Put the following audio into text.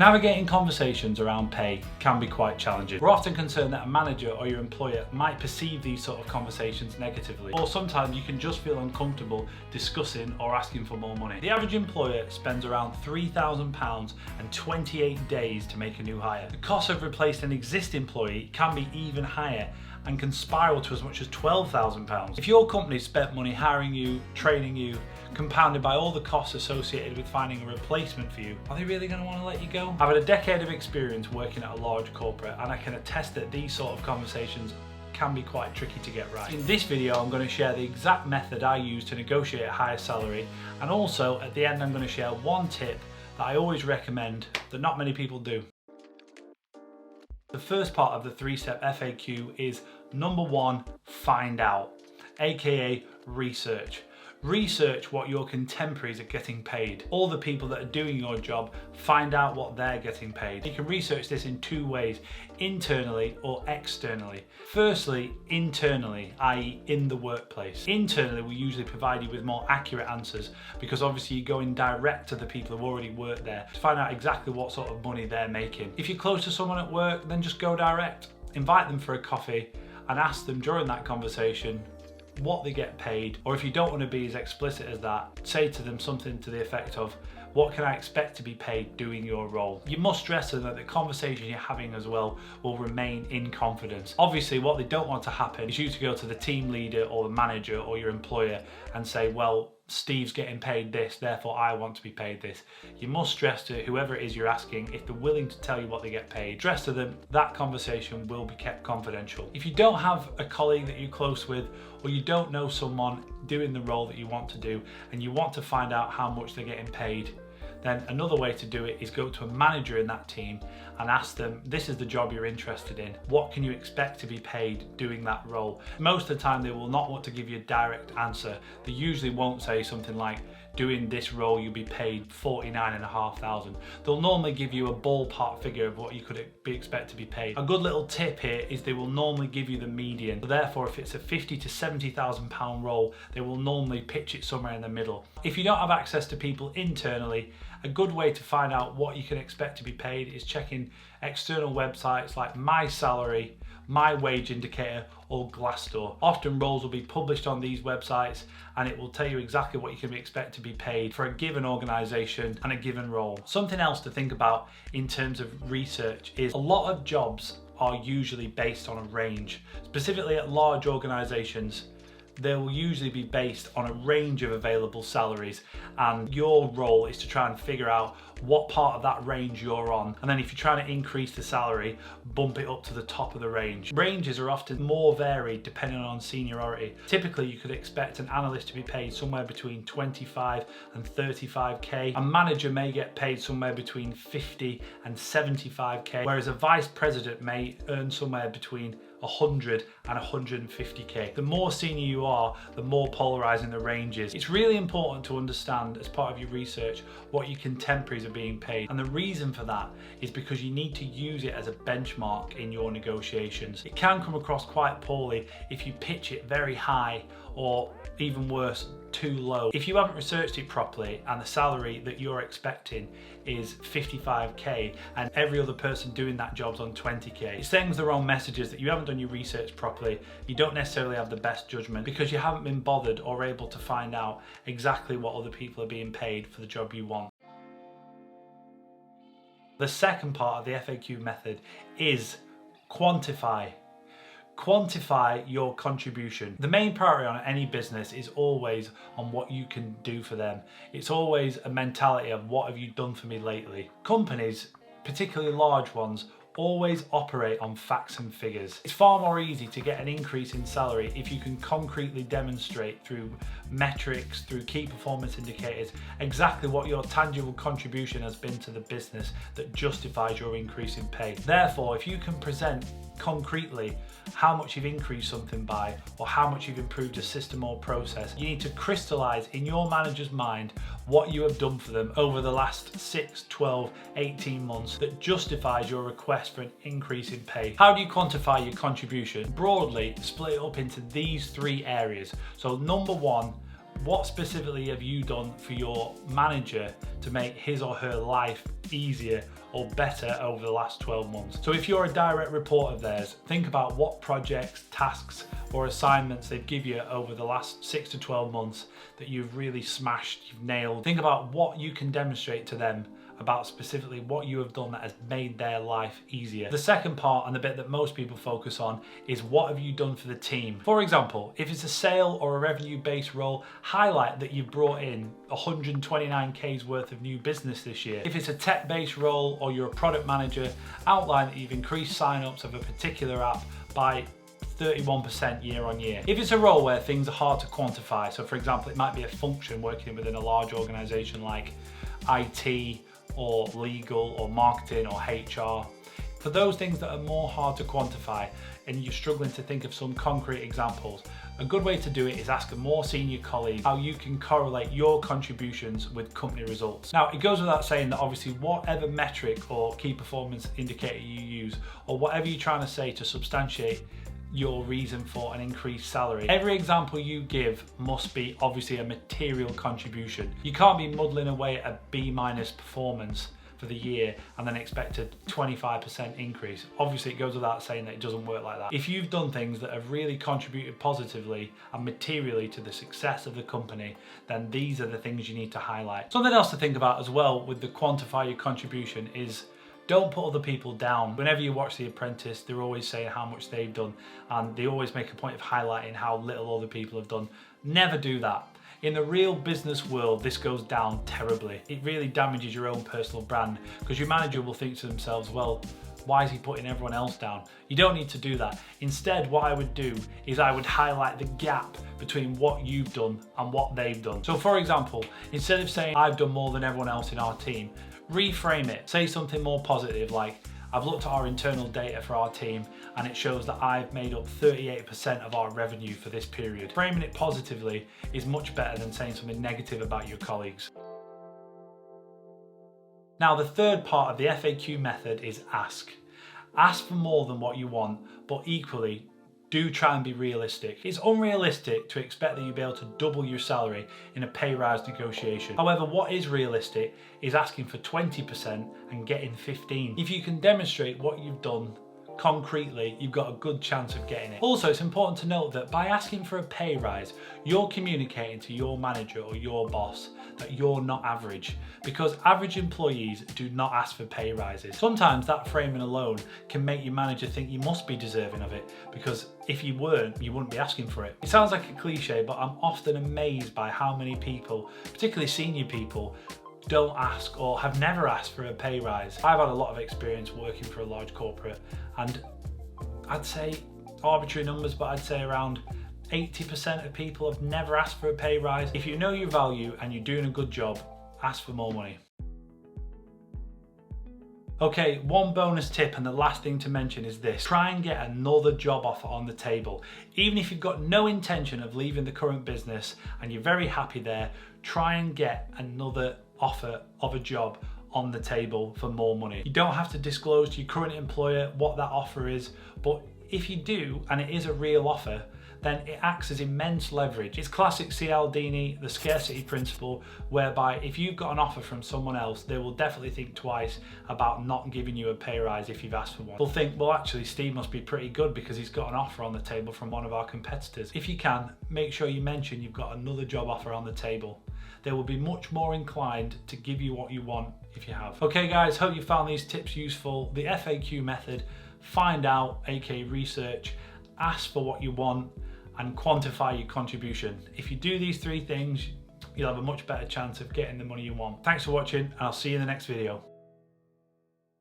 Navigating conversations around pay can be quite challenging. We're often concerned that a manager or your employer might perceive these sort of conversations negatively, or sometimes you can just feel uncomfortable discussing or asking for more money. The average employer spends around £3,000 and 28 days to make a new hire. The cost of replacing an existing employee can be even higher and can spiral to as much as £12,000. If your company spent money hiring you, training you, compounded by all the costs associated with finding a replacement for you, are they really going to want to let you go? I've had a decade of experience working at a large corporate, and I can attest that these sort of conversations can be quite tricky to get right. In this video, I'm going to share the exact method I use to negotiate a higher salary, and also at the end I'm going to share one tip that I always recommend that not many people do. The first part of the 3-step FAQ is number 1, find out, aka research. Research what your contemporaries are getting paid. All the people that are doing your job, find out what they're getting paid. You can research this in 2 ways, internally or externally. Firstly, internally, i.e. in the workplace. Internally, we usually provide you with more accurate answers because obviously you're going direct to the people who already work there to find out exactly what sort of money they're making. If you're close to someone at work, then just go direct. Invite them for a coffee and ask them during that conversation what they get paid, or if you don't want to be as explicit as that, say to them something to the effect of, what can I expect to be paid doing your role? You must stress to them that the conversation you're having as well will remain in confidence. Obviously, what they don't want to happen is you to go to the team leader or the manager or your employer and say, well, Steve's getting paid this, therefore I want to be paid this. You must stress to whoever it is you're asking, if they're willing to tell you what they get paid, stress to them that conversation will be kept confidential. If you don't have a colleague that you're close with, or you don't know someone doing the role that you want to do, and you want to find out how much they're getting paid, then another way to do it is go to a manager in that team and ask them, this is the job you're interested in, what can you expect to be paid doing that role? Most of the time they will not want to give you a direct answer. They usually won't say something like, doing this role you'll be paid $49,500. They'll normally give you a ballpark figure of what you could be expect to be paid. A good little tip here is they will normally give you the median. So therefore, if it's a £50,000 to £70,000 role, they will normally pitch it somewhere in the middle. If you don't have access to people internally, a good way to find out what you can expect to be paid is checking external websites like My Salary, My Wage Indicator, or Glassdoor. Often roles will be published on these websites and it will tell you exactly what you can expect to be paid for a given organisation and a given role. Something else to think about in terms of research is a lot of jobs are usually based on a range. Specifically at large organisations, they will usually be based on a range of available salaries, and your role is to try and figure out what part of that range you're on, and then if you're trying to increase the salary, bump it up to the top of the range. Ranges are often more varied depending on seniority. Typically you could expect an analyst to be paid somewhere between 25 and 35k. A manager may get paid somewhere between 50 and 75k, whereas a vice president may earn somewhere between 100 and 150k. The more senior you are, the more polarizing the range is. It's really important to understand as part of your research what your contemporaries are being paid, and the reason for that is because you need to use it as a benchmark in your negotiations. It can come across quite poorly if you pitch it very high, or even worse, too low. If you haven't researched it properly and the salary that you're expecting is 55k and every other person doing that job's on 20k, it sends the wrong messages that you haven't done your research properly. You don't necessarily have the best judgment because you haven't been bothered or able to find out exactly what other people are being paid for the job you want. The second part of the FAQ method is quantify. Quantify your contribution. The main priority on any business is always on what you can do for them. It's always a mentality of what have you done for me lately. Companies, particularly large ones, always operate on facts and figures. It's far more easy to get an increase in salary if you can concretely demonstrate through metrics, through key performance indicators, exactly what your tangible contribution has been to the business that justifies your increase in pay. Therefore, if you can present concretely how much you've increased something by, or how much you've improved a system or process, you need to crystallize in your manager's mind what you have done for them over the last 6, 12, 18 months that justifies your request for an increase in pay. How do you quantify your contribution? Broadly, split it up into these 3 areas. So number 1, What specifically have you done for your manager to make his or her life easier or better over the last 12 months? So if you're a direct report of theirs, think about what projects, tasks, or assignments they've give you over the last 6 to 12 months that you've really smashed, you've nailed. Think about what you can demonstrate to them about specifically what you have done that has made their life easier. The second part, and the bit that most people focus on, is what have you done for the team? For example, if it's a sale or a revenue-based role, highlight that you've brought in 129K's worth of new business this year. If it's a tech-based role or you're a product manager, outline that you've increased sign-ups of a particular app by 31% year on year. If it's a role where things are hard to quantify, so for example, it might be a function working within a large organization like IT or legal or marketing or HR, for those things that are more hard to quantify and you're struggling to think of some concrete examples, a good way to do it is ask a more senior colleague how you can correlate your contributions with company results. Now, it goes without saying that obviously whatever metric or key performance indicator you use, or whatever you're trying to say to substantiate your reason for an increased salary, every example you give must be obviously a material contribution. You can't be muddling away at a B- performance for the year and then expect a 25% increase. Obviously, it goes without saying that it doesn't work like that. If you've done things that have really contributed positively and materially to the success of the company, then these are the things you need to highlight. Something else to think about as well with the quantify your contribution is don't put other people down. Whenever you watch The Apprentice, they're always saying how much they've done, and they always make a point of highlighting how little other people have done. Never do that. In the real business world, this goes down terribly. It really damages your own personal brand because your manager will think to themselves, well, why is he putting everyone else down? You don't need to do that. Instead, what I would do is I would highlight the gap between what you've done and what they've done. So for example, instead of saying I've done more than everyone else in our team, reframe it. Say something more positive like, I've looked at our internal data for our team and it shows that I've made up 38% of our revenue for this period. Framing it positively is much better than saying something negative about your colleagues. Now, the third part of the FAQ method is ask. Ask for more than what you want, but equally, do try and be realistic. It's unrealistic to expect that you'll be able to double your salary in a pay rise negotiation. However, what is realistic is asking for 20% and getting 15%. If you can demonstrate what you've done concretely, you've got a good chance of getting it. Also, it's important to note that by asking for a pay rise, you're communicating to your manager or your boss that you're not average, because average employees do not ask for pay rises. Sometimes that framing alone can make your manager think you must be deserving of it, because if you weren't, you wouldn't be asking for it. It sounds like a cliche, but I'm often amazed by how many people, particularly senior people, don't ask or have never asked for a pay rise. I've had a lot of experience working for a large corporate, and I'd say arbitrary numbers, but I'd say around 80% of people have never asked for a pay rise. If you know your value and you're doing a good job, ask for more money. Okay, one bonus tip and the last thing to mention is this. Try and get another job offer on the table. Even if you've got no intention of leaving the current business and you're very happy there, try and get another offer of a job on the table for more money. You don't have to disclose to your current employer what that offer is, but if you do and it is a real offer, then it acts as immense leverage. It's classic Cialdini, the scarcity principle, whereby if you've got an offer from someone else, they will definitely think twice about not giving you a pay rise if you've asked for one. They'll think, well, actually, Steve must be pretty good because he's got an offer on the table from one of our competitors. If you can, make sure you mention you've got another job offer on the table. They will be much more inclined to give you what you want if you have. Okay guys, hope you found these tips useful. The FAQ method, find out, aka research, ask for what you want, and quantify your contribution. If you do these three things, you'll have a much better chance of getting the money you want. Thanks for watching, and I'll see you in the next video.